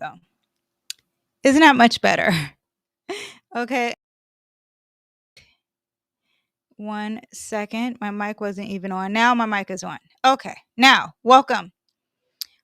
So, isn't that much better? Okay, 1 second. My mic wasn't even on. Now my mic is on. Okay, now welcome.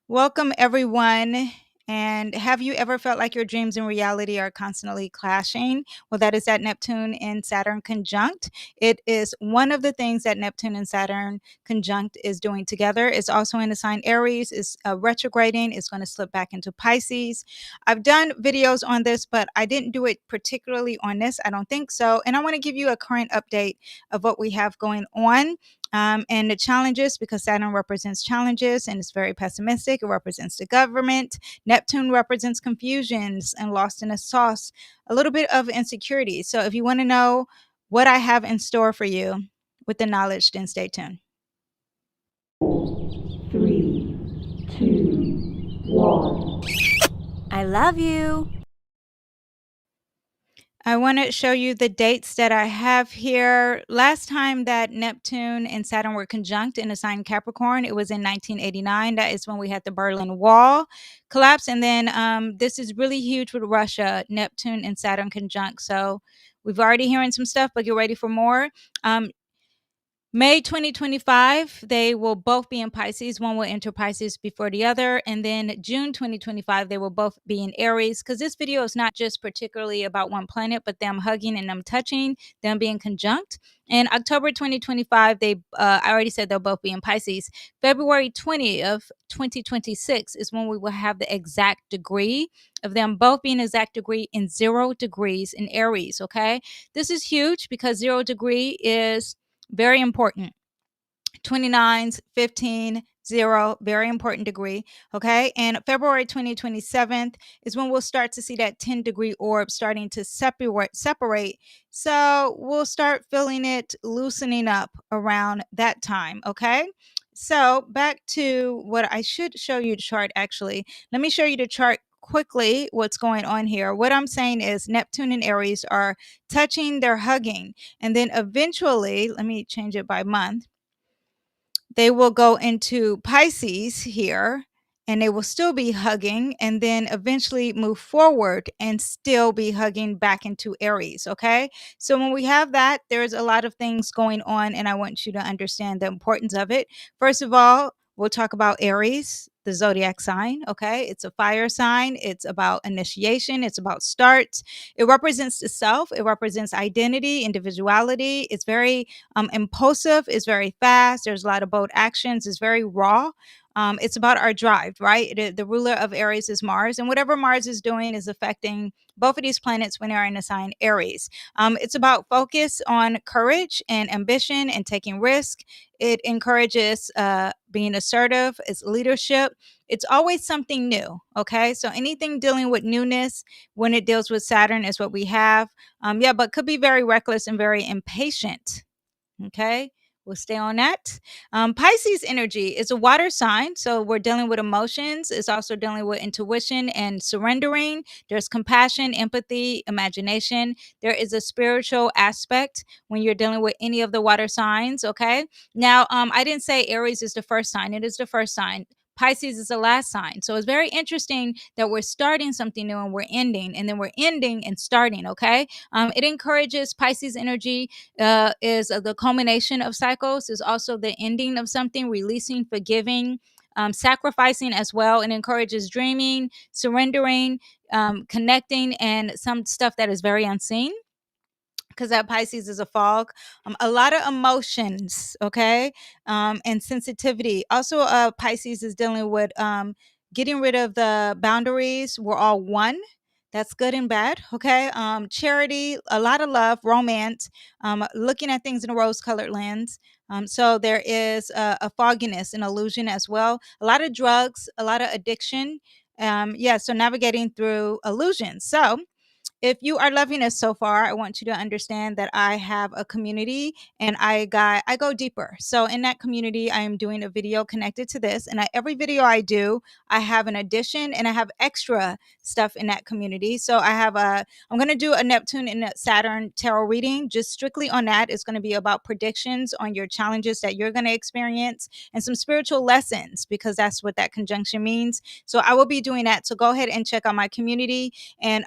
Welcome, everyone. And have you ever felt like your dreams and reality are constantly clashing? Well, that is that Neptune and Saturn conjunct. It is one of the things that Neptune and Saturn conjunct is doing together. It's also in the sign Aries, is retrograding, it's going to slip back into Pisces. I've done videos on this, but I didn't do it particularly on this. I don't think so. And I want to give you a current update of what we have going on. And the challenges, because Saturn represents challenges and it's very pessimistic. It represents the government. Neptune represents confusions and lost in a sauce, a little bit of insecurity. So if you want to know what I have in store for you with the knowledge, then stay tuned. 3, 2, 1. I love you. I want to show you the dates that I have here. Last time that Neptune and Saturn were conjunct in the sign Capricorn, it was in 1989. That is when we had the Berlin Wall collapse. And then this is really huge with Russia, Neptune and Saturn conjunct. So we've already hearing some stuff, but get ready for more. May 2025, they will both be in Pisces. One will enter Pisces before the other. And then June 2025, they will both be in Aries. Because this video is not just particularly about one planet, but them hugging and them touching, them being conjunct. And October 2025, I already said they'll both be in Pisces. February 20th, 2026 is when we will have the exact degree of them both being exact degree in 0 degrees in Aries. Okay. This is huge because 0 degree is very important. 29s, 15, 0, very important degree. Okay. And February 2027 is when we'll start to see that 10-degree orb starting to separate. So we'll start feeling it loosening up around that time. Okay. So back to what I should show you the chart actually. Let me show you the chart quickly what's going on here. What I'm saying is Neptune and Aries are touching, they're hugging. And then eventually, let me change it by month, they will go into Pisces here and they will still be hugging and then eventually move forward and still be hugging back into Aries. Okay. So when we have that, there's a lot of things going on, and I want you to understand the importance of it. First of all, we'll talk about Aries, the zodiac sign. Okay. It's a fire sign. It's about initiation. It's about starts. It represents the self. It represents identity, individuality. It's very impulsive. It's very fast. There's a lot of bold actions. It's very raw. It's about our drive, right? The ruler of Aries is Mars, and whatever Mars is doing is affecting both of these planets when they're in the sign Aries. It's about focus on courage and ambition and taking risk. It encourages being assertive. It's leadership. It's always something new. Okay, so anything dealing with newness when it deals with Saturn is what we have. Yeah, but could be very reckless and very impatient. Okay, we'll stay on that. Pisces energy is a water sign, so we're dealing with emotions. It's also dealing with intuition and surrendering. There's compassion, empathy, imagination. There is a spiritual aspect when you're dealing with any of the water signs. Okay, now I didn't say Aries is the first sign. It is the first sign. Pisces is the last sign. So it's very interesting that we're starting something new and we're ending, and then we're ending and starting. Okay. It encourages Pisces energy is the culmination of cycles, is also the ending of something, releasing, forgiving, sacrificing as well. It encourages dreaming, surrendering, connecting, and some stuff that is very unseen, because that Pisces is a fog. A lot of emotions, okay, and sensitivity. Also, Pisces is dealing with getting rid of the boundaries. We're all one. That's good and bad, okay? Charity, a lot of love, romance, looking at things in a rose-colored lens. So there is a fogginess, an illusion as well. A lot of drugs, a lot of addiction. Yeah, so navigating through illusions. So If you are loving us so far, I want you to understand that I have a community and I go deeper. So in that community, I am doing a video connected to this, and every video I do, I have an addition and I have extra stuff in that community. So I'm going to do a Neptune and a Saturn tarot reading just strictly on that. It's going to be about predictions on your challenges that you're going to experience and some spiritual lessons, because that's what that conjunction means. So I will be doing that. So go ahead and check out my community. And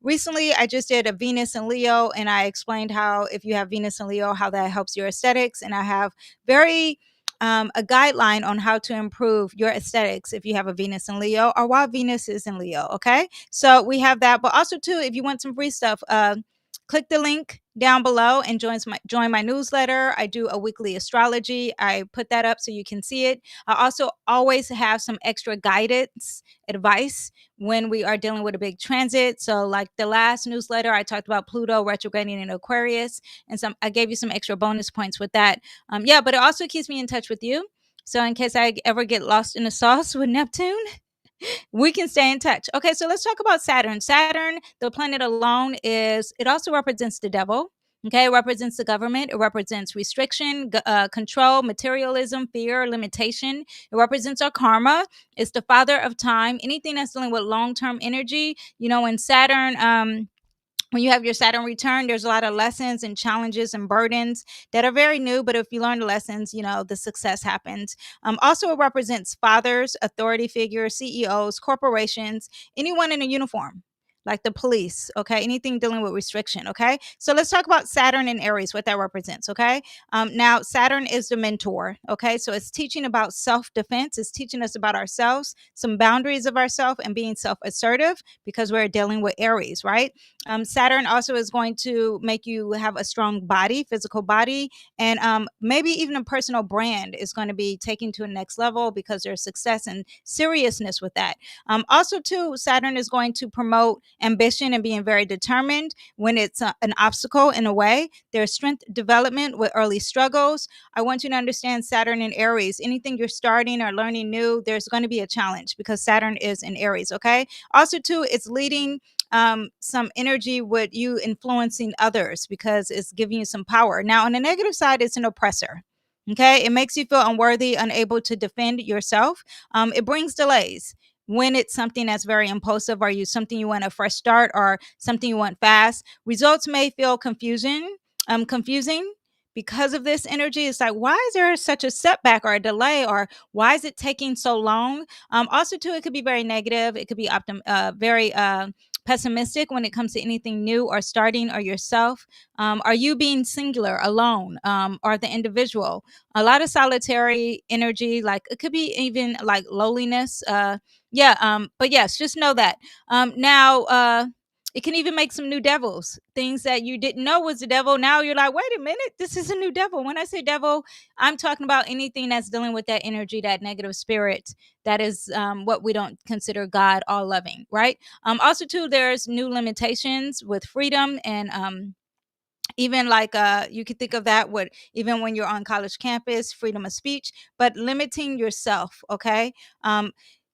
recently, I just did a Venus and Leo, and I explained how if you have Venus and Leo, how that helps your aesthetics. And I have a guideline on how to improve your aesthetics if you have a Venus and Leo, or while Venus is in Leo. Okay, so we have that, but also too, if you want some free stuff, click the link down below and join my newsletter. I do a weekly astrology. I put that up so you can see it. I also always have some extra guidance advice when we are dealing with a big transit. So like the last newsletter, I talked about Pluto retrograding in Aquarius, and I gave you some extra bonus points with that. Yeah, but it also keeps me in touch with you. So in case I ever get lost in the sauce with Neptune, we can stay in touch. Okay, so let's talk about Saturn. Saturn, the planet alone, it also represents the devil. Okay, it represents the government. It represents restriction, control, materialism, fear, limitation. It represents our karma. It's the father of time. Anything that's dealing with long-term energy. In Saturn, when you have your Saturn return, there's a lot of lessons and challenges and burdens that are very new. But if you learn the lessons, the success happens. Also, it represents fathers, authority figures, CEOs, corporations, anyone in a uniform, like the police. Okay, anything dealing with restriction. Okay, so let's talk about Saturn and Aries, what that represents. Okay, now Saturn is the mentor. Okay, so it's teaching about self-defense. It's teaching us about ourselves, some boundaries of ourselves, and being self-assertive, because we're dealing with Aries, right? Saturn also is going to make you have a strong body, physical body, and maybe even a personal brand is going to be taken to a next level because there's success and seriousness with that. Also, too, Saturn is going to promote ambition and being very determined when it's an obstacle in a way. There's strength development with early struggles. I want you to understand Saturn in Aries. Anything you're starting or learning new, there's going to be a challenge because Saturn is in Aries, okay? Also, too, it's leading some energy with you influencing others because it's giving you some power. Now, on the negative side, it's an oppressor. Okay, it makes you feel unworthy, unable to defend yourself. It brings delays when it's something that's very impulsive, or something you want a fresh start, or something you want fast. Results may feel confusing because of this energy. It's like, why is there such a setback or a delay, or why is it taking so long? Also, too, it could be very negative. It could be very pessimistic when it comes to anything new or starting or yourself. Are you being singular, alone, or the individual? A lot of solitary energy, like it could be even like loneliness. But yes, just know that. Now, it can even make some new devils, things that you didn't know was the devil. Now you're like, wait a minute, this is a new devil. When I say devil, I'm talking about anything that's dealing with that energy, that negative spirit, that is what we don't consider God all loving, right? Also, too, there's new limitations with freedom, and even like you could think of that with even when you're on college campus, freedom of speech, but limiting yourself. Okay.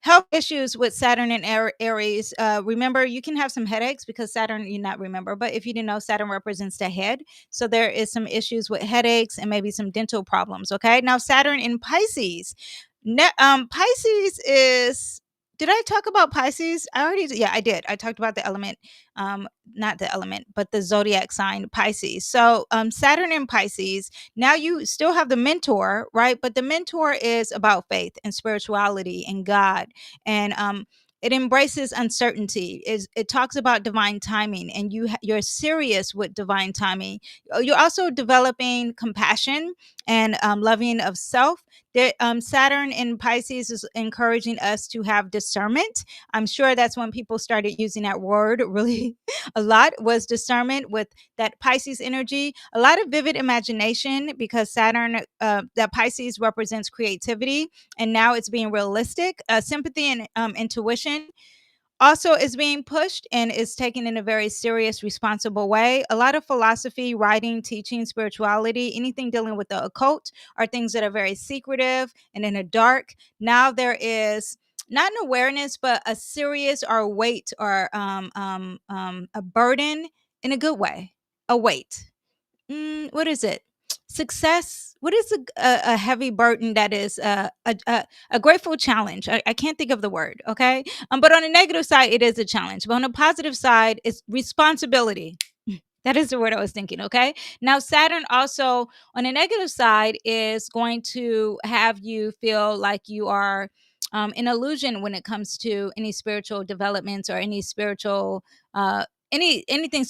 Health issues with Saturn and Aries. Remember, you can have some headaches because Saturn, you not remember, but if you didn't know, Saturn represents the head. So there is some issues with headaches and maybe some dental problems. Okay. Now, Saturn in Pisces. Pisces is. Did I talk about Pisces? Yeah, I did. I talked about the element, not the element, but the zodiac sign Pisces. So Saturn in Pisces. Now you still have the mentor, right? But the mentor is about faith and spirituality and God, and it embraces uncertainty. It talks about divine timing, and you're serious with divine timing. You're also developing compassion and loving of self. Saturn in Pisces is encouraging us to have discernment. I'm sure that's when people started using that word really a lot, was discernment with that Pisces energy. A lot of vivid imagination because Saturn, that Pisces represents creativity, and now it's being realistic. Sympathy and intuition also is being pushed and is taken in a very serious, responsible way. A lot of philosophy, writing, teaching, spirituality, anything dealing with the occult, are things that are very secretive and in the dark. Now there is not an awareness, but a serious or a weight or a burden in a good way. A weight. What is it? Success. What is a heavy burden that is a grateful challenge? I can't think of the word. Okay, but on the negative side, it is a challenge. But on the positive side, it's responsibility. That is the word I was thinking. Okay. Now, Saturn also on the negative side is going to have you feel like you are an illusion when it comes to any spiritual developments or any spiritual, anything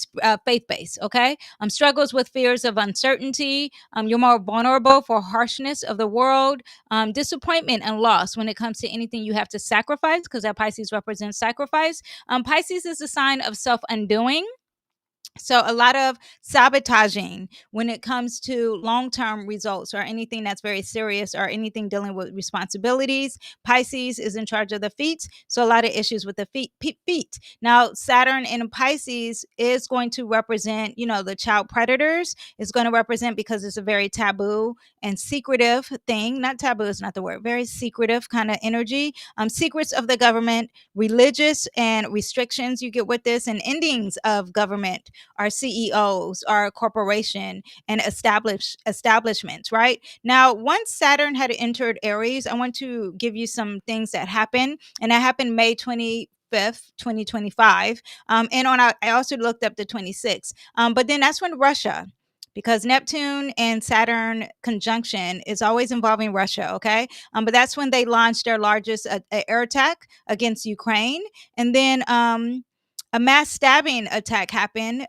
faith based. Okay. Struggles with fears of uncertainty. You're more vulnerable for harshness of the world, disappointment and loss when it comes to anything you have to sacrifice, because that Pisces represents sacrifice. Pisces is a sign of self undoing, so a lot of sabotaging when it comes to long-term results or anything that's very serious or anything dealing with responsibilities. Pisces is in charge of the feet, so a lot of issues with the feet. Now, Saturn in Pisces is going to represent, the child predators. It's going to represent, because it's a very taboo and secretive thing. Not taboo is not the word. Very secretive kind of energy. Secrets of the government, religious and restrictions you get with this, and endings of government, our CEOs, our corporation, and establishments, right? Now, once Saturn had entered Aries, I want to give you some things that happened, and that happened May 25th, 2025. I also looked up the 26th. But then that's when Russia, because Neptune and Saturn conjunction is always involving Russia, okay? But that's when they launched their largest air attack against Ukraine. And then a mass stabbing attack happened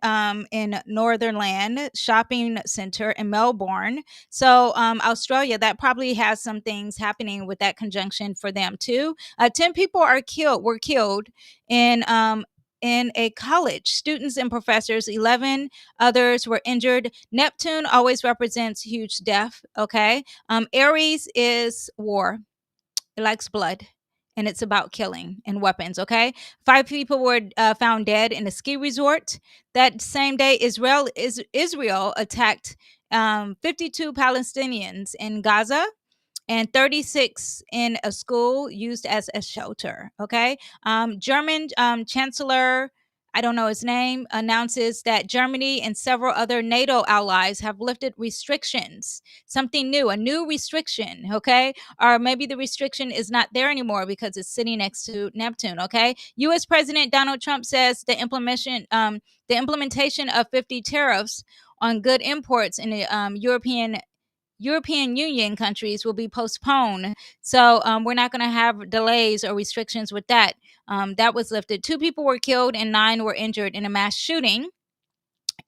in Northern Land shopping center in Melbourne. So Australia, that probably has some things happening with that conjunction for them too. 10 people were killed in a college, students and professors. 11 others were injured. Neptune always represents huge death. Okay, Aries is war. It likes blood, and it's about killing and weapons. Okay, 5 people were found dead in a ski resort. That same day, Israel attacked 52 Palestinians in Gaza and 36 in a school used as a shelter. Okay. German Chancellor, I don't know his name, announces that Germany and several other NATO allies have lifted restrictions. Something new, a new restriction. Okay. Or maybe the restriction is not there anymore because it's sitting next to Neptune. Okay. US President Donald Trump says the implementation of 50 tariffs on good imports in the European Union countries will be postponed. So we're not going to have delays or restrictions with that. That was lifted. 2 people were killed and 9 were injured in a mass shooting.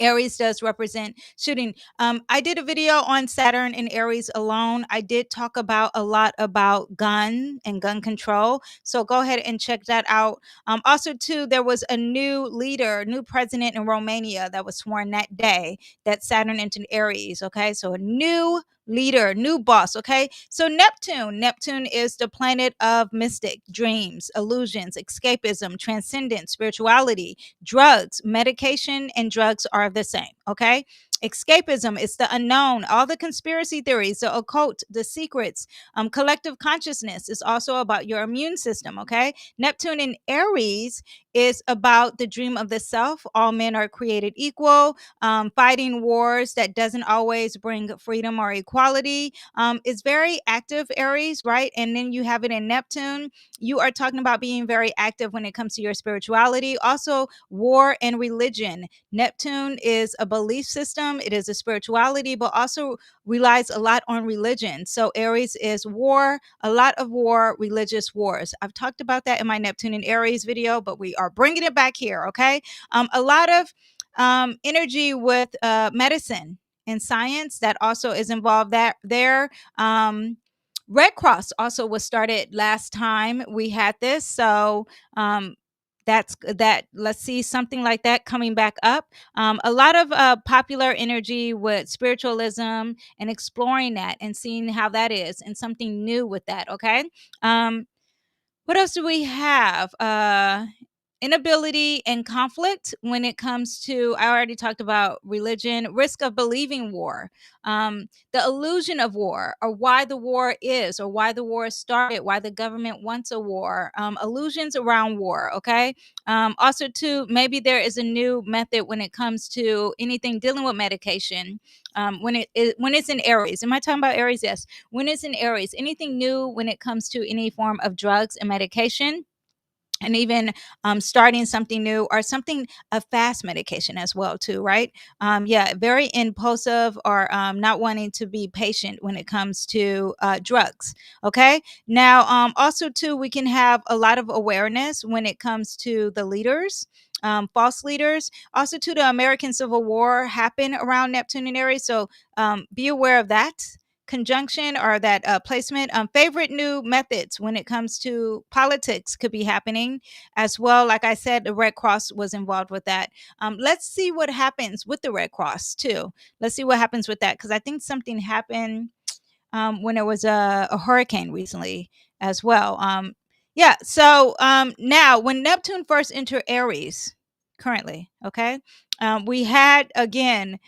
Aries does represent shooting. I did a video on Saturn and Aries alone. I did talk about a lot about gun and gun control. So go ahead and check that out. Also, too, there was a new leader, new president in Romania that was sworn that day that Saturn entered Aries. Okay, so a new leader, new boss. Okay, so Neptune is the planet of mystic dreams, illusions, escapism, transcendence, spirituality, drugs, medication, and drugs are the same. Okay. Escapism is the unknown, all the conspiracy theories, the occult, the secrets. Collective consciousness is also about your immune system. Okay. Neptune in Aries is about the dream of the self. All men are created equal. Fighting wars that doesn't always bring freedom or equality. Is very active, Aries, right? And then you have it in Neptune. You are talking about being very active when it comes to your spirituality. Also, war and religion. Neptune is a belief system, it is a spirituality, but also relies a lot on religion. So, Aries is war, a lot of war, religious wars. I've talked about that in my Neptune and Aries video, but we are bringing it back here, okay? A lot of energy with medicine and science that also is involved there. Red Cross also was started last time we had this. So that's that. Let's see something like that coming back up. A lot of popular energy with spiritualism and exploring that and seeing how that is and something new with that. Okay. What else do we have? inability and conflict when it comes to, I already talked about religion, risk of believing war, the illusion of war, or why the war is, or why the war started, why the government wants a war, illusions around war. Okay. Also, too, maybe there is a new method when it comes to anything dealing with medication. When it's in Aries, am I talking about Aries? Yes. When it's in Aries, anything new when it comes to any form of drugs and medication, and even starting something new, or something, a fast medication as well too, right? Yeah, very impulsive, or not wanting to be patient when it comes to drugs. Okay. Now, also too, we can have a lot of awareness when it comes to the leaders, false leaders. Also to the American Civil War happened around Neptune and Aries, so be aware of that conjunction, or that placement. Favorite new methods when it comes to politics could be happening as well. Like I said, the Red Cross was involved with that. Let's see what happens with the Red Cross too. Let's see what happens with that, because I think something happened when there was a hurricane recently as well. Yeah. So now, when Neptune first entered Aries, currently, okay, we had again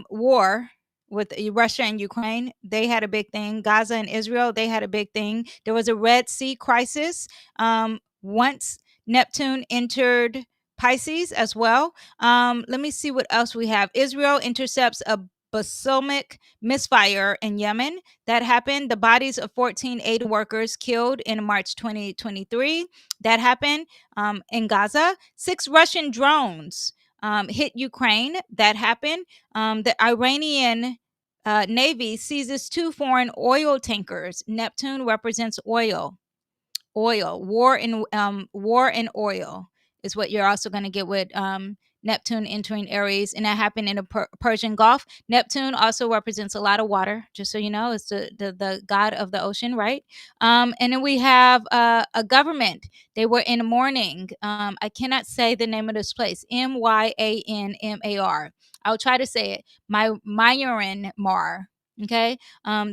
war with Russia and Ukraine. They had a big thing. Gaza and Israel, they had a big thing. There was a Red Sea crisis once Neptune entered Pisces as well. Let me see what else we have. Israel intercepts a balsamic misfire in Yemen. That happened. The bodies of 14 aid workers killed in March 2023. That happened in Gaza. 6 Russian drones hit Ukraine. That happened. The Iranian Navy seizes 2 foreign oil tankers. Neptune represents oil. War and oil is what you're also going to get with Neptune entering Aries, and that happened in the Persian Gulf. Neptune also represents a lot of water, just so you know. It's the god of the ocean, right? And then we have a government. They were in mourning. I cannot say the name of this place. Myanmar. I'll try to say it. Myanmar. Okay.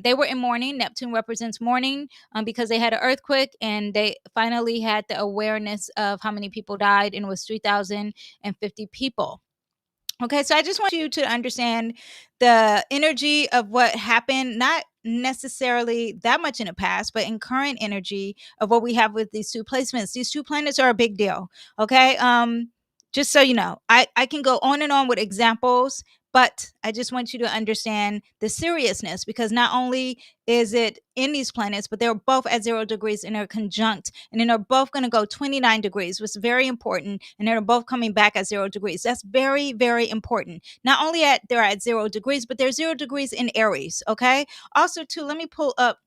They were in mourning. Neptune represents mourning, because they had an earthquake, and they finally had the awareness of how many people died, and it was 3,050 people. Okay, so I just want you to understand the energy of what happened, not necessarily that much in the past, but in current energy of what we have with these 2 placements. These 2 planets are a big deal. Okay. Just so you know, I can go on and on with examples, but I just want you to understand the seriousness, because not only is it in these planets, but they're both at 0 degrees and they're conjunct, and then they're both going to go 29 degrees, which is very important, and they're both coming back at 0 degrees. That's very, very important. Not only they're at 0 degrees, but they're 0 degrees in Aries. Okay. Also, too, let me pull up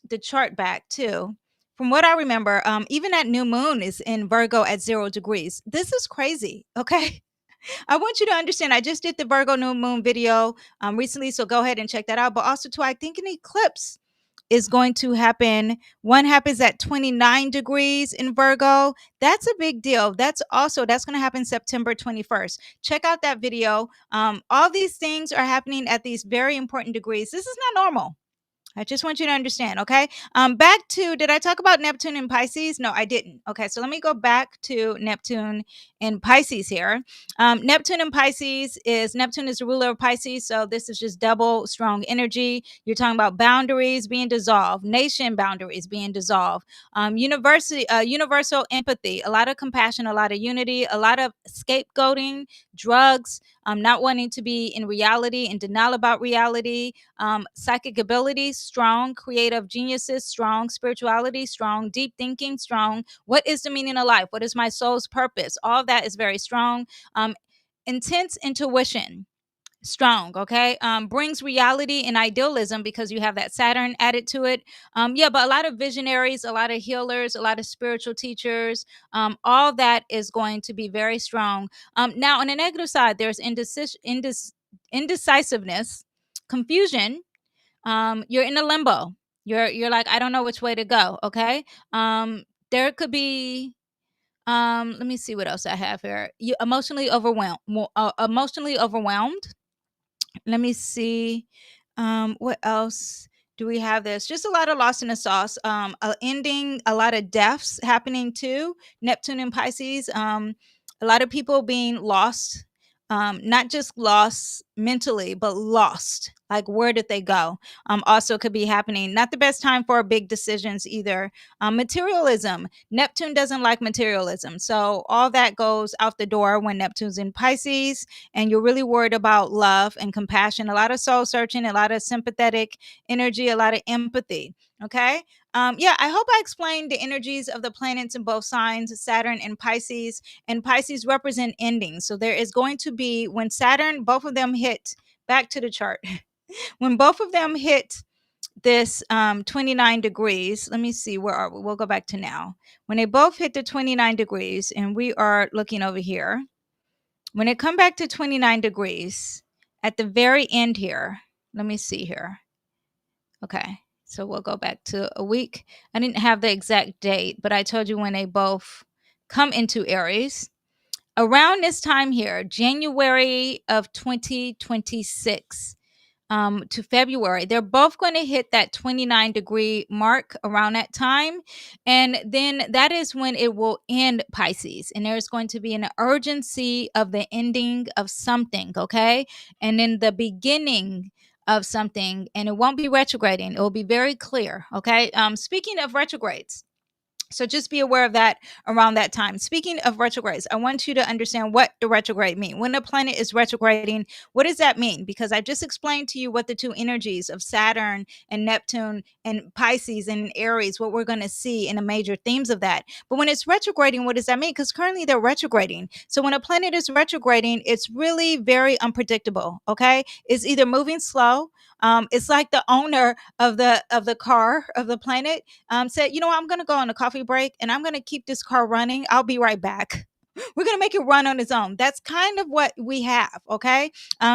the chart back too. From what I remember, even that new moon is in Virgo at 0 degrees. This is crazy. Okay. I want you to understand, I just did the Virgo new moon video recently, so go ahead and check that out. But also, too, I think an eclipse is going to happen. One happens at 29 degrees in Virgo. That's a big deal. That's going to happen September 21st. Check out that video. All these things are happening at these very important degrees. This is not normal. I just want you to understand, okay? Back to, did I talk about Neptune and Pisces? No, I didn't. Okay, so let me go back to Neptune and Pisces here. Neptune and Pisces Neptune is the ruler of Pisces, so this is just double strong energy. You're talking about boundaries being dissolved, nation boundaries being dissolved, universal empathy, a lot of compassion, a lot of unity, a lot of scapegoating, drugs, not wanting to be in reality and denial about reality, psychic abilities, strong, creative geniuses, strong, spirituality, strong, deep thinking, strong. What is the meaning of life? What is my soul's purpose? All of that is very strong. Intense intuition, strong. Okay. Brings reality and idealism, because you have that Saturn added to it. Yeah, but a lot of visionaries, a lot of healers, a lot of spiritual teachers, all that is going to be very strong. Now, on the negative side, there's indecisiveness, confusion. You're in a limbo. You're like, I don't know which way to go. Okay. There could be, let me see what else I have here. You emotionally overwhelmed. Emotionally overwhelmed. Let me see what else. do we have this? Just a lot of lost in the sauce. Ending, a lot of deaths happening too. Neptune and Pisces. A lot of people being lost. Not just lost mentally, but lost. Like, where did they go? Also could be happening. Not the best time for big decisions either. Materialism. Neptune doesn't like materialism. So all that goes out the door when Neptune's in Pisces, and you're really worried about love and compassion. A lot of soul searching, a lot of sympathetic energy, a lot of empathy. Okay. Yeah, I hope I explained the energies of the planets in both signs, Saturn and Pisces. And Pisces represent endings. So there is going to be, when Saturn, both of them hit, back to the chart, when both of them hit this 29 degrees, let me see, where are we? We'll go back to now. When they both hit the 29 degrees, and we are looking over here, when it come back to 29 degrees, at the very end here, let me see here. Okay. So we'll go back to a week. I didn't have the exact date, but I told you when they both come into Aries. Around this time here, January of 2026 to February, they're both going to hit that 29-degree mark around that time. And then that is when it will end Pisces. And there's going to be an urgency of the ending of something, okay? And then the beginning of something, and it won't be retrograding. It will be very clear, okay? Speaking of retrogrades, so just be aware of that around that time. Speaking of retrogrades, I want you to understand what the retrograde mean. When a planet is retrograding, what does that mean? Because I just explained to you what the two energies of Saturn and Neptune and Pisces and Aries, what we're going to see in the major themes of that. But when it's retrograding, what does that mean? Because currently they're retrograding. So when a planet is retrograding, it's really very unpredictable. Okay, it's either moving slow. It's like the owner of the car of the planet said, you know what, I'm going to go on a coffee break and I'm going to keep this car running. I'll be right back. We're going to make it run on its own. That's kind of what we have. Okay.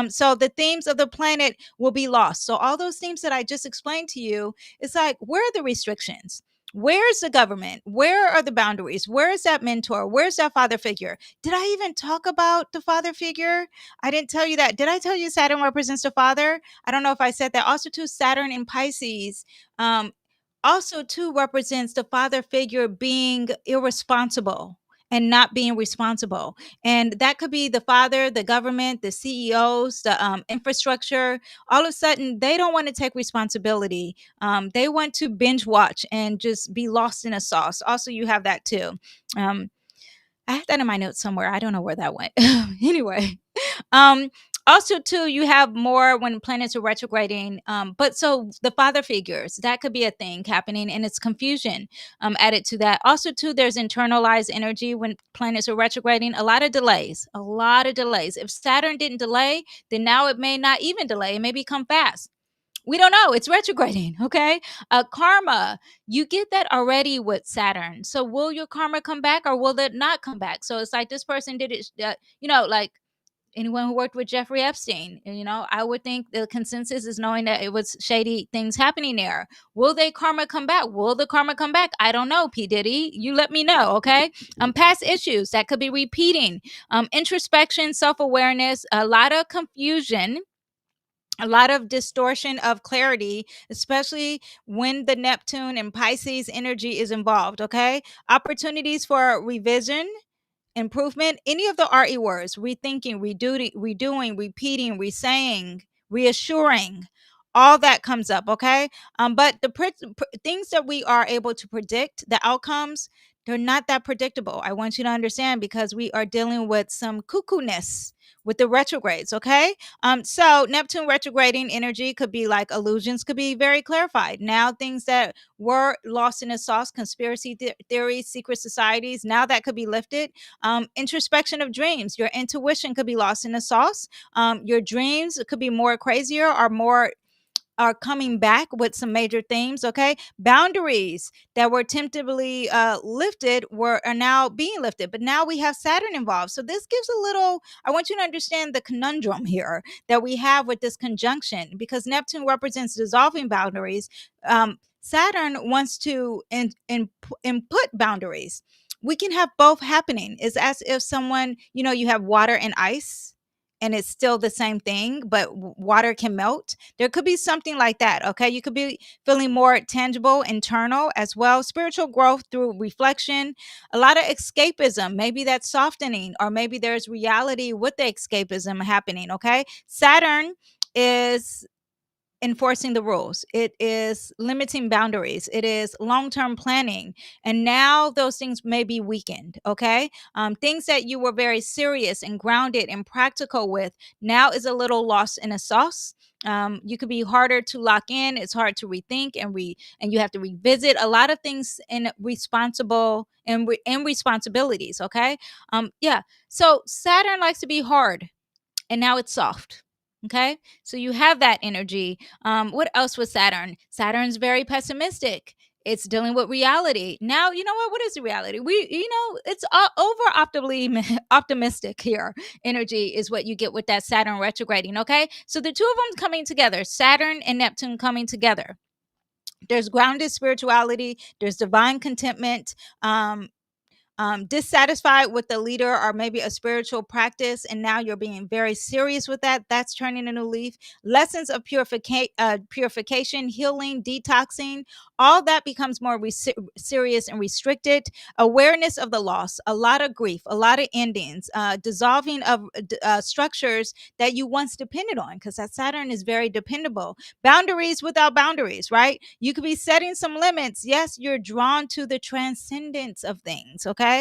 So the themes of the planet will be lost. So all those themes that I just explained to you, it's like, where are the restrictions? Where's the government? Where are the boundaries? Where's that mentor? Where's that father figure? Did I even talk about the father figure? I didn't tell you that. Did I tell you Saturn represents the father? I don't know if I said that. Also, too, Saturn in Pisces also too represents the father figure being irresponsible and not being responsible. And that could be the father, the government, the CEOs, the infrastructure. All of a sudden, they don't want to take responsibility. They want to binge watch and just be lost in a sauce. Also, you have that too. Um, I have that in my notes somewhere. I don't know where that went. Anyway, um, also too, you have more when planets are retrograding. But so the father figures, that could be a thing happening, and it's confusion added to that. Also too, there's internalized energy when planets are retrograding. A lot of delays. A lot of delays. If Saturn didn't delay, then now it may not even delay. It may become fast. We don't know. It's retrograding. Okay. Karma, you get that already with Saturn. So will your karma come back or will it not come back? So it's like this person did it, like anyone who worked with Jeffrey Epstein, I would think the consensus is knowing that it was shady things happening there. Will they karma come back? Will the karma come back? I don't know, P. Diddy. You let me know, okay? Past issues that could be repeating. Introspection, self-awareness, a lot of confusion, a lot of distortion of clarity, especially when the Neptune and Pisces energy is involved. Okay. Opportunities for revision, improvement, any of the RE words, rethinking, redoing, repeating, resaying, reassuring, all that comes up. Okay. But the things that we are able to predict, the outcomes, they're not that predictable. I want you to understand, because we are dealing with some cuckoo-ness with the retrogrades. Okay. So Neptune retrograding energy could be like illusions, could be very clarified. Now things that were lost in a sauce, conspiracy theories, secret societies, now that could be lifted. Introspection of dreams, your intuition could be lost in the sauce. Your dreams could be more crazier or more are coming back with some major themes. Okay. Boundaries that were tentatively lifted are now being lifted, but now we have Saturn involved. So this gives a little, I want you to understand the conundrum here that we have with this conjunction, because Neptune represents dissolving boundaries. Saturn wants to input boundaries. We can have both happening. It's as if someone, you have water and ice, and it's still the same thing, but water can melt. There could be something like that. Okay. You could be feeling more tangible, internal as well. Spiritual growth through reflection, a lot of escapism. Maybe that's softening, or maybe there's reality with the escapism happening. Okay. Saturn is enforcing the rules. It is limiting boundaries. It is long-term planning. And now those things may be weakened. Okay. Things that you were very serious and grounded and practical with now is a little lost in a sauce. You could be harder to lock in. It's hard to rethink and you have to revisit a lot of things in responsibilities. Okay. Yeah. So Saturn likes to be hard, and now it's soft. Okay. So you have that energy. What else with Saturn? Saturn's very pessimistic. It's dealing with reality. Now, you know what is the reality? It's over optimistic here. Energy is what you get with that Saturn retrograding. Okay. So the two of them coming together, Saturn and Neptune coming together. There's grounded spirituality, there's divine contentment. Dissatisfied with the leader or maybe a spiritual practice, and now you're being very serious with that. That's turning a new leaf. Lessons of purification, healing, detoxing, all that becomes more serious and restricted. Awareness of the loss, a lot of grief, a lot of endings, dissolving of structures that you once depended on, because that Saturn is very dependable. Boundaries without boundaries, right? You could be setting some limits. Yes, you're drawn to the transcendence of things. Okay.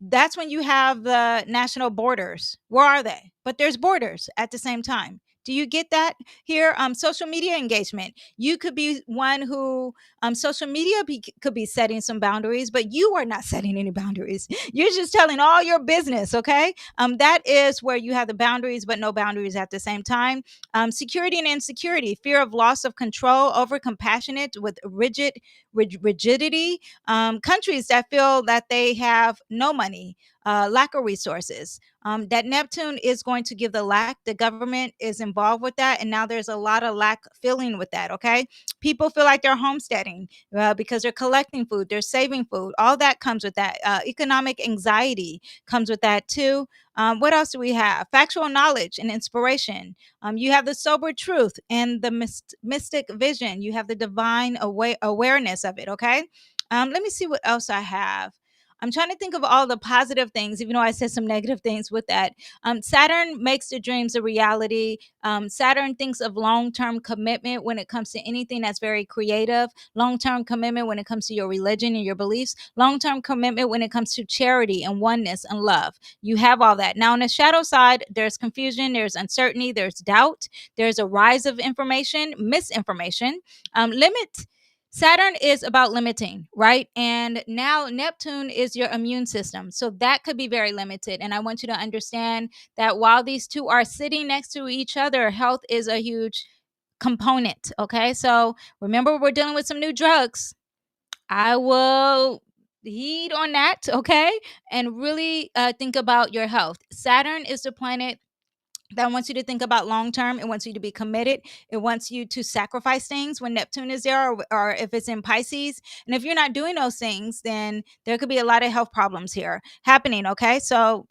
That's when you have the national borders. Where are they? But there's borders at the same time. Do you get that here? Social media engagement. You could be one who social media could be setting some boundaries, but you are not setting any boundaries. You're just telling all your business. Okay. That is where you have the boundaries, but no boundaries at the same time. Security and insecurity, fear of loss of control, over compassionate with rigidity. Countries that feel that they have no money, lack of resources. That Neptune is going to give the lack. The government is involved with that. And now there's a lot of lack feeling with that. Okay. People feel like they're homesteading because they're collecting food, they're saving food. All that comes with that. Economic anxiety comes with that too. What else do we have? Factual knowledge and inspiration. You have the sober truth and the mystic vision. You have the divine awareness of it. Okay. Let me see what else I have. I'm trying to think of all the positive things, even though I said some negative things with that. Saturn makes the dreams a reality. Saturn thinks of long term commitment when it comes to anything that's very creative, long term commitment when it comes to your religion and your beliefs, long term commitment when it comes to charity and oneness and love. You have all that. Now, on the shadow side, there's confusion, there's uncertainty, there's doubt, there's a rise of information, misinformation, limit. Saturn is about limiting, right? And now Neptune is your immune system. So that could be very limited. And I want you to understand that while these two are sitting next to each other, health is a huge component. Okay. So remember, we're dealing with some new drugs. I will heed on that. Okay. And really think about your health. Saturn is the planet that wants you to think about long term. It wants you to be committed. It wants you to sacrifice things when Neptune is there, or if it's in Pisces. And if you're not doing those things, then there could be a lot of health problems here happening. Okay. So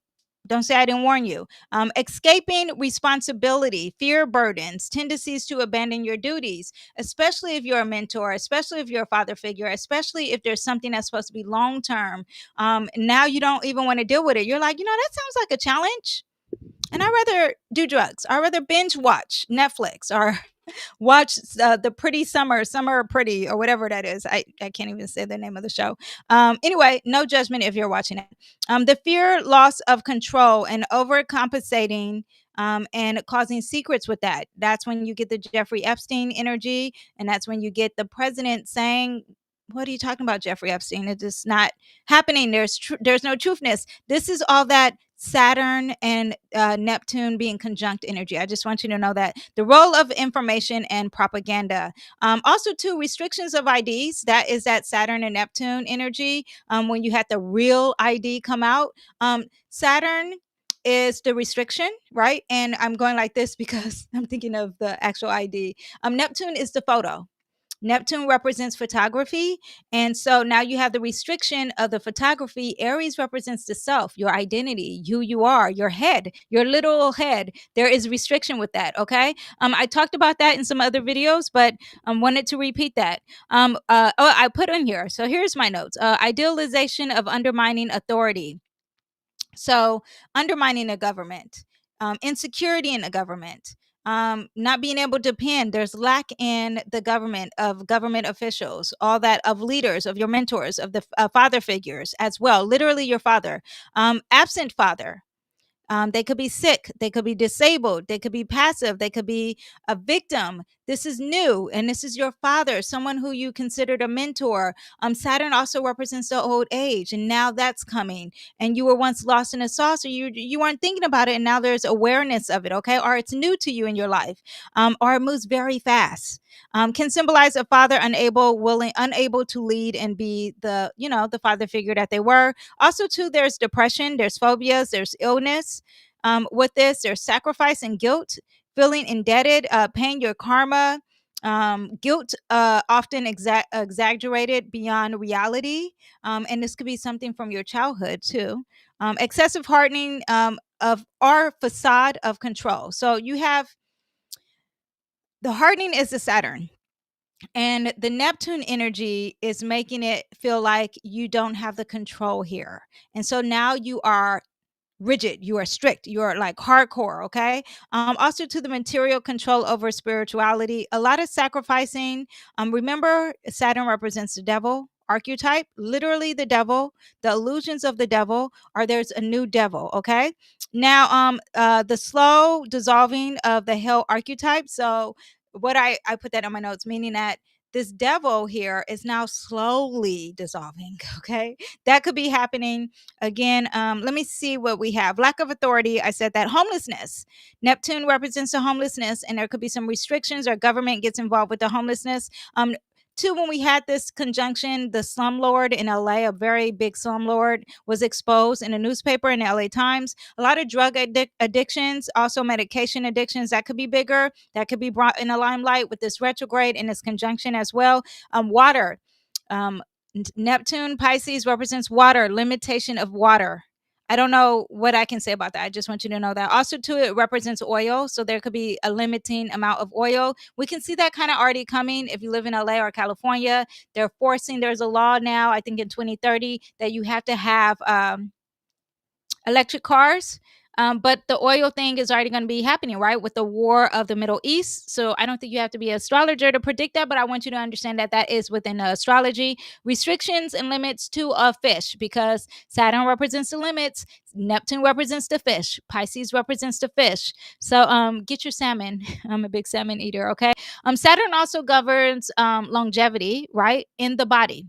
don't say I didn't warn you. Escaping responsibility, fear burdens, tendencies to abandon your duties, especially if you're a mentor, especially if you're a father figure, especially if there's something that's supposed to be long term. Now you don't even want to deal with it. You're like, that sounds like a challenge. And I'd rather do drugs. I'd rather binge watch Netflix or watch the Pretty Summer Pretty, or whatever that is. I can't even say the name of the show. Anyway, no judgment if you're watching it. The fear, loss of control, and overcompensating, and causing secrets with that. That's when you get the Jeffrey Epstein energy. And that's when you get the president saying, what are you talking about, Jeffrey Epstein? It's just not happening. There's no truthness. This is all that Saturn and Neptune being conjunct energy. I just want you to know that the role of information and propaganda. Also, too, restrictions of IDs. That is that Saturn and Neptune energy. When you had the real ID come out, Saturn is the restriction, right? And I'm going like this because I'm thinking of the actual ID. Neptune is the photo. Neptune represents photography. And so now you have the restriction of the photography. Aries represents the self, your identity, who you are, your head, your literal head. There is restriction with that. Okay. I talked about that in some other videos, but wanted to repeat that. I put in here. So here's my notes. Idealization of undermining authority. So, undermining a government, insecurity in a government, not being able to depend. There's lack in the government of government officials, all that of leaders, of your mentors, of the father figures as well. Literally, your father, absent father. They could be sick, they could be disabled, they could be passive, they could be a victim. This is new, and this is your father, someone who you considered a mentor. Saturn also represents the old age, and now that's coming. And you were once lost in a sauce, or you weren't thinking about it, and now there's awareness of it, okay? Or it's new to you in your life, or it moves very fast. Can symbolize a father unable to lead and be the father figure that they were. Also, too, there's depression, there's phobias, there's illness. With this, there's sacrifice and guilt, feeling indebted, paying your karma. Guilt often exaggerated beyond reality. And this could be something from your childhood, too. Excessive hardening of our facade of control. So you have the hardening is the Saturn. And the Neptune energy is making it feel like you don't have the control here. And so now you are rigid, you are strict, you are like hardcore. Okay. Also to the material control over spirituality, a lot of sacrificing. Remember, Saturn represents the devil archetype, literally the devil, the illusions of the devil, or there's a new devil. Okay. Now the slow dissolving of the hell archetype. So what I put that on my notes, meaning that this devil here is now slowly dissolving. Okay. That could be happening again. Let me see what we have. Lack of authority. I said that. Homelessness. Neptune represents the homelessness, and there could be some restrictions, or government gets involved with the homelessness. Two, when we had this conjunction, the slumlord in LA, a very big slumlord, was exposed in a newspaper in the LA Times. A lot of drug addictions, also medication addictions, that could be bigger. That could be brought in the limelight with this retrograde and this conjunction as well. Water. Um, Neptune, Pisces represents water, limitation of water. I don't know what I can say about that. I just want you to know that. Also, too, it represents oil. So there could be a limiting amount of oil. We can see that kind of already coming if you live in LA or California. There's a law now, I think in 2030, that you have to have electric cars. But the oil thing is already going to be happening, right? With the war of the Middle East. So I don't think you have to be an astrologer to predict that, but I want you to understand that that is within the astrology. Restrictions and limits to a fish, because Saturn represents the limits, Neptune represents the fish, Pisces represents the fish. So get your salmon. I'm a big salmon eater, okay? Saturn also governs longevity, right? In the body.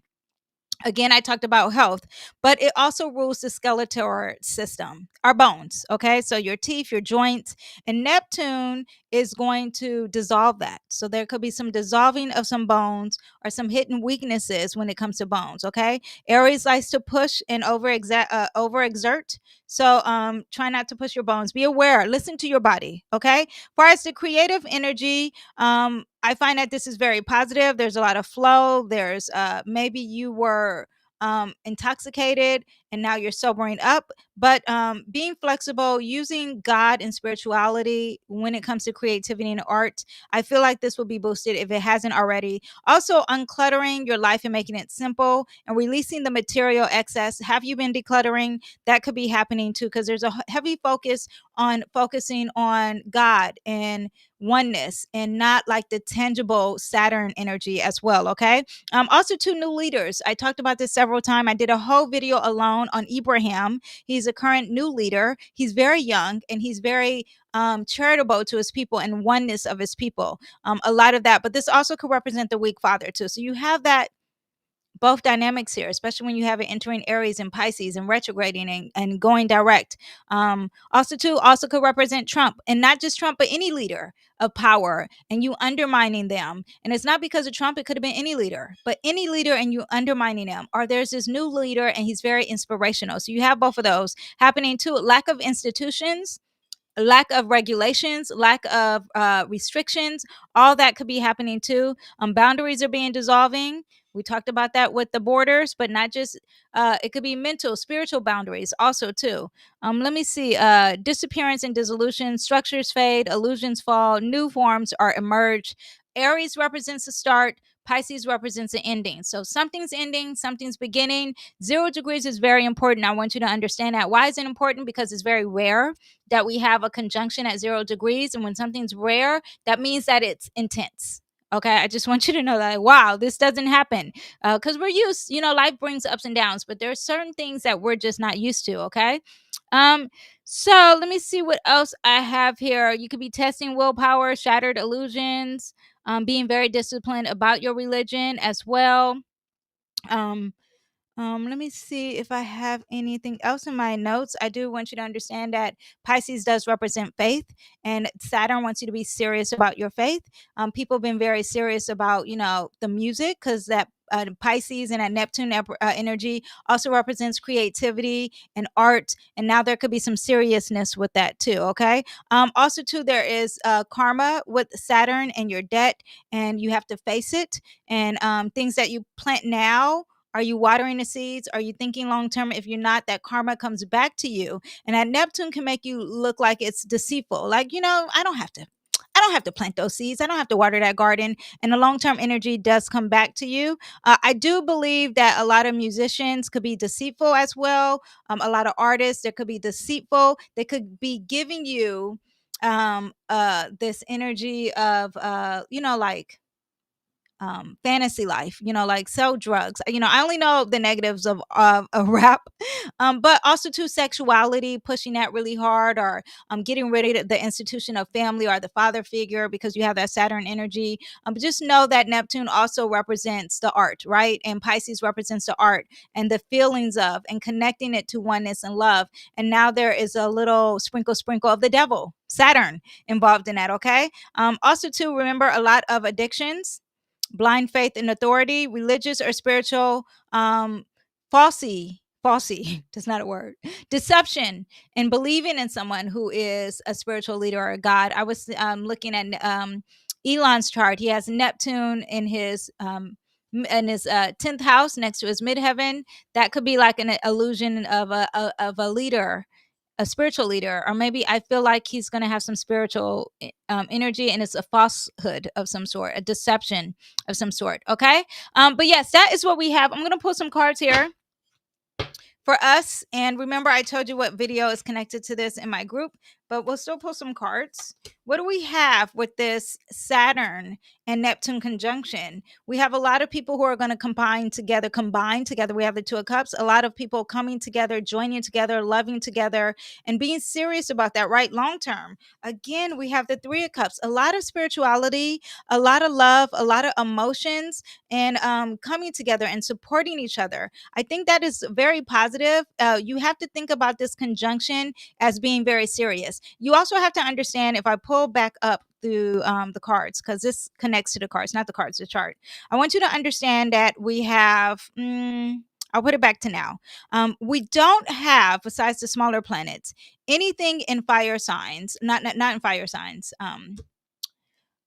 Again, I talked about health, but it also rules the skeletal system, our bones. Okay. So your teeth, your joints, and Neptune is going to dissolve that. So there could be some dissolving of some bones or some hidden weaknesses when it comes to bones. Okay. Aries likes to push and overexert. So try not to push your bones. Be aware. Listen to your body. Okay. As far as the creative energy, I find that this is very positive. There's a lot of flow. There's maybe you were intoxicated and now you're sobering up, but being flexible, using God and spirituality when it comes to creativity and art, I feel like this will be boosted if it hasn't already. Also, uncluttering your life and making it simple and releasing the material excess. Have you been decluttering? That could be happening too, because there's a heavy focus on focusing on God and oneness, and not like the tangible Saturn energy as well. Okay. Also, two new leaders. I talked about this several times. I did a whole video alone on Ibrahim. He's a current new leader. He's very young and he's very charitable to his people and oneness of his people. A lot of that, but this also could represent the weak father too. So you have that both dynamics here, especially when you have it entering Aries and Pisces and retrograding and going direct. Also could represent Trump, and not just Trump, but any leader of power, and you undermining them. And it's not because of Trump, it could have been any leader, but any leader and you undermining them. Or there's this new leader and he's very inspirational. So you have both of those happening too. Lack of institutions lack of regulations, lack of restrictions, all that could be happening too. Boundaries are being dissolving. We talked about that with the borders, but not just, it could be mental, spiritual boundaries also too. Let me see. Disappearance and dissolution, structures fade, illusions fall, new forms are emerged. Aries represents the start. Pisces represents an ending. So something's ending, something's beginning. 0 degrees is very important. I want you to understand that. Why is it important? Because it's very rare that we have a conjunction at 0 degrees. And when something's rare, that means that it's intense. Okay, I just want you to know that, wow, this doesn't happen, because we're used, life brings ups and downs, but there's certain things that we're just not used to. Okay. Um, so let me see what else I have here. You could be testing willpower, shattered illusions, being very disciplined about your religion as well. Um, let me see if I have anything else in my notes. I do want you to understand that Pisces does represent faith, and Saturn wants you to be serious about your faith. People have been very serious about, the music, because that Pisces and that Neptune energy also represents creativity and art, and now there could be some seriousness with that too. Okay. Also, too, there is karma with Saturn and your debt, and you have to face it. And things that you plant now, are you watering the seeds? Are you thinking long term? If you're not, that karma comes back to you. And that Neptune can make you look like it's deceitful. Like, I don't have to plant those seeds. I don't have to water that garden. And the long term energy does come back to you. I do believe that a lot of musicians could be deceitful as well. A lot of artists, there could be deceitful. They could be giving you this energy of, like, fantasy life, like sell drugs. I only know the negatives of rap, but also to sexuality, pushing that really hard, or getting rid of the institution of family or the father figure, because you have that Saturn energy. But just know that Neptune also represents the art, right? And Pisces represents the art and the feelings of, and connecting it to oneness and love. And now there is a little sprinkle of the devil, Saturn, involved in that. Okay. Also, to remember, a lot of addictions, blind faith in authority, religious or spiritual, falsy, that's not a word, deception, and believing in someone who is a spiritual leader or a god. I was looking at Elon's chart. He has Neptune in his 10th house next to his midheaven. That could be like an illusion of a leader, a spiritual leader, or maybe I feel like he's going to have some spiritual energy, and it's a falsehood of some sort, a deception of some sort. Okay. But yes, that is what we have. I'm going to pull some cards here for us. And remember, I told you what video is connected to this in my group, but we'll still pull some cards. What do we have with this Saturn and Neptune conjunction? We have a lot of people who are going to combine together. We have the Two of Cups, a lot of people coming together, joining together, loving together, and being serious about that, right? Long term. Again, we have the Three of Cups, a lot of spirituality, a lot of love, a lot of emotions, and coming together and supporting each other. I think that is very positive. You have to think about this conjunction as being very serious. You also have to understand, if I pull back up through the cards, because this connects to the cards, not the cards, the chart. I want you to understand that we have, I'll put it back to now. We don't have, besides the smaller planets, anything in fire signs, not in fire signs.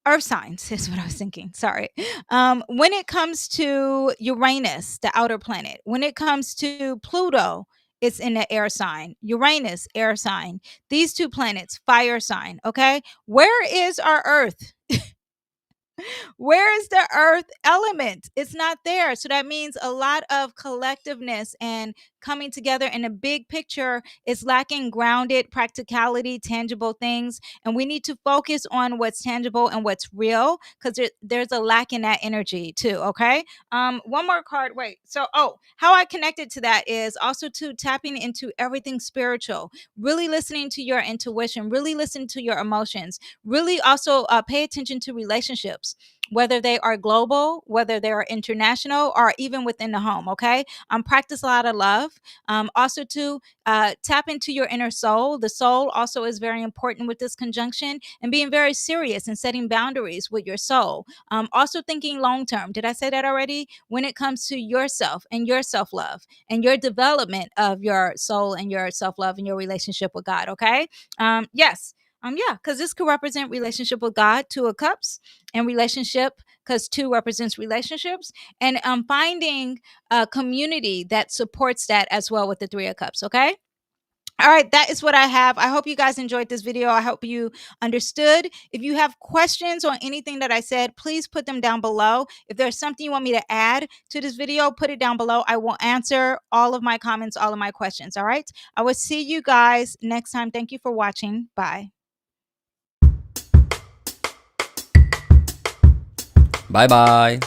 Earth signs is what I was thinking. Sorry. When it comes to Uranus, the outer planet, when it comes to Pluto, it's in the air sign. Uranus, air sign. These two planets, fire sign. Okay. Where is our Earth? Where is the earth element? It's not there. So that means a lot of collectiveness and coming together in a big picture is lacking grounded practicality, tangible things. And we need to focus on what's tangible and what's real, because there's a lack in that energy too. Okay. One more card. Wait. So, how I connected to that is also to tapping into everything spiritual, really listening to your intuition, really listening to your emotions, really also pay attention to relationships. whether they are global, whether they are international, or even within the home. Okay. Practice a lot of love. Also, to tap into your inner soul. The soul also is very important with this conjunction, and being very serious and setting boundaries with your soul. Also, thinking long term. Did I say that already? When it comes to yourself and your self love and your development of your soul and your self love and your relationship with God. Okay. Yes. Yeah, because this could represent relationship with God, Two of Cups, and relationship because two represents relationships, and finding a community that supports that as well with the Three of Cups. Okay. All right, that is what I have. I hope you guys enjoyed this video. I hope you understood. If you have questions on anything that I said, please put them down below. If there's something you want me to add to this video, put it down below. I will answer all of my comments, all of my questions. All right. I will see you guys next time. Thank you for watching. Bye. Bye bye.